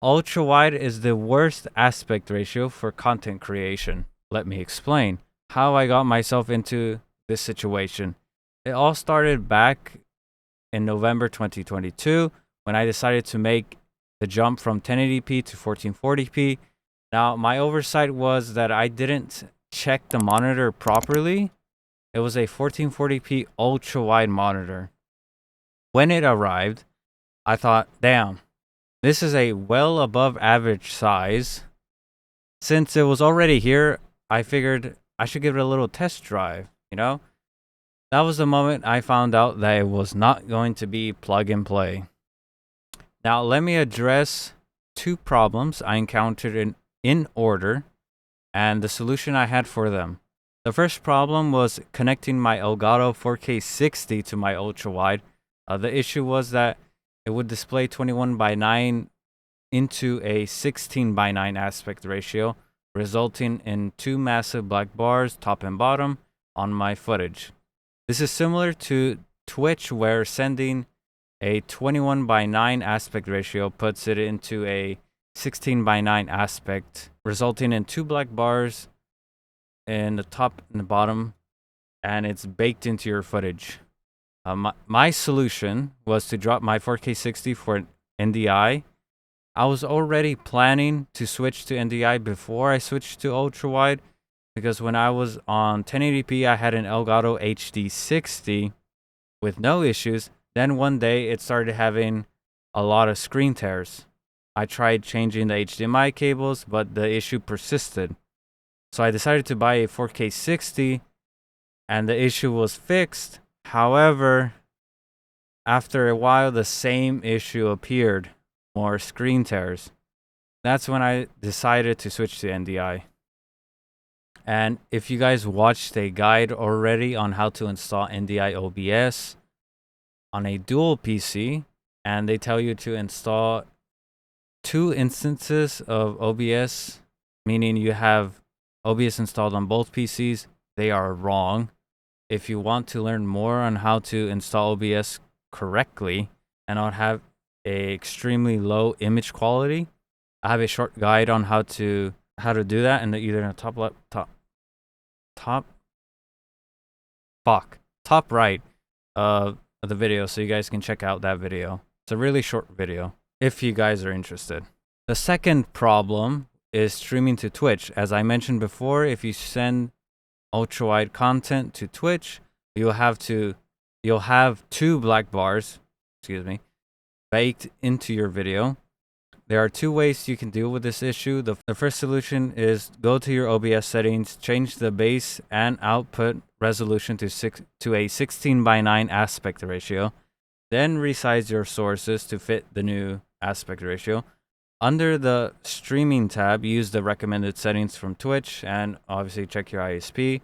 Ultra wide is the worst aspect ratio for content creation. Let me explain how I got myself into this situation. It all started back in November 2022 when I decided to make the jump from 1080p to 1440p. Now, my oversight was that I didn't check the monitor properly. It was a 1440p ultra wide monitor. When it arrived, I thought, damn, this is a well above average size. Since it was already here, I figured I should give it a little test drive, you know? That was the moment I found out that it was not going to be plug and play. Now, let me address two problems I encountered in order and the solution I had for them. The first problem was connecting my Elgato 4K 60 to my ultrawide. The issue was that it would display 21:9 into a 16:9 aspect ratio, resulting in two massive black bars, top and bottom, on my footage. This is similar to Twitch, where sending a 21:9 aspect ratio puts it into a 16:9 aspect, resulting in two black bars in the top and the bottom, and it's baked into your footage. My solution was to drop my 4K 60 for NDI. I was already planning to switch to NDI before I switched to ultra wide, because when I was on 1080p, I had an Elgato HD 60 with no issues. Then one day it started having a lot of screen tears. I tried changing the HDMI cables, but the issue persisted. So I decided to buy a 4K 60, and the issue was fixed. However, after a while, the same issue appeared, more screen tears. That's when I decided to switch to NDI. And if you guys watched a guide already on how to install NDI OBS on a dual PC, and they tell you to install 2 instances of OBS, meaning you have OBS installed on both PCs, they are wrong. If you want to learn more on how to install OBS correctly and not have a extremely low image quality, I have a short guide on how to do that, and either in the top right of the video, so you guys can check out that video. It's a really short video if you guys are interested. The second problem is streaming to Twitch. As I mentioned before, if you send ultrawide content to Twitch, you'll have two black bars, baked into your video. There are two ways you can deal with this issue. The first solution is go to your OBS settings, change the base and output resolution to a 16:9 aspect ratio, then resize your sources to fit the new aspect ratio. Under the streaming tab, use the recommended settings from Twitch and obviously check your ISP.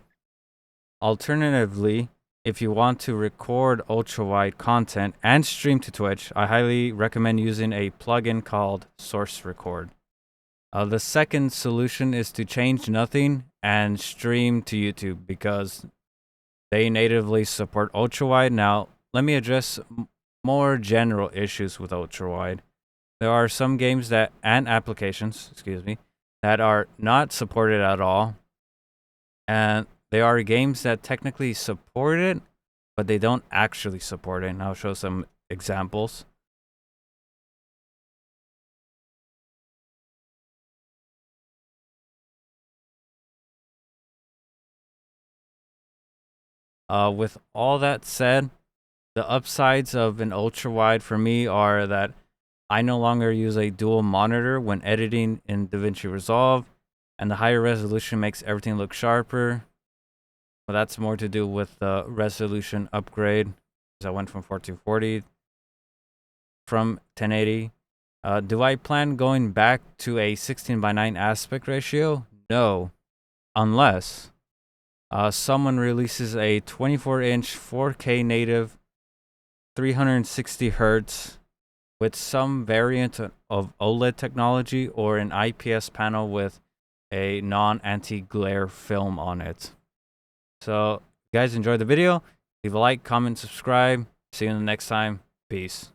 Alternatively, if you want to record ultra-wide content and stream to Twitch, I highly recommend using a plugin called Source Record. The second solution is to change nothing and stream to YouTube, because they natively support ultra-wide. Now, let me address more general issues with ultra-wide. There are some games and applications, that are not supported at all. And there are games that technically support it, but they don't actually support it. And I'll show some examples. With all that said, the upsides of an ultra-wide for me are that I no longer use a dual monitor when editing in DaVinci Resolve, and the higher resolution makes everything look sharper. Well, that's more to do with the resolution upgrade, because I went from 1440 from 1080. Do I plan going back to a 16:9 aspect ratio? No, unless someone releases a 24-inch 4K native 360 Hz with some variant of OLED technology, or an IPS panel with a non-anti-glare film on it. So, if you guys enjoyed the video, leave a like, comment, subscribe. See you in the next time. Peace.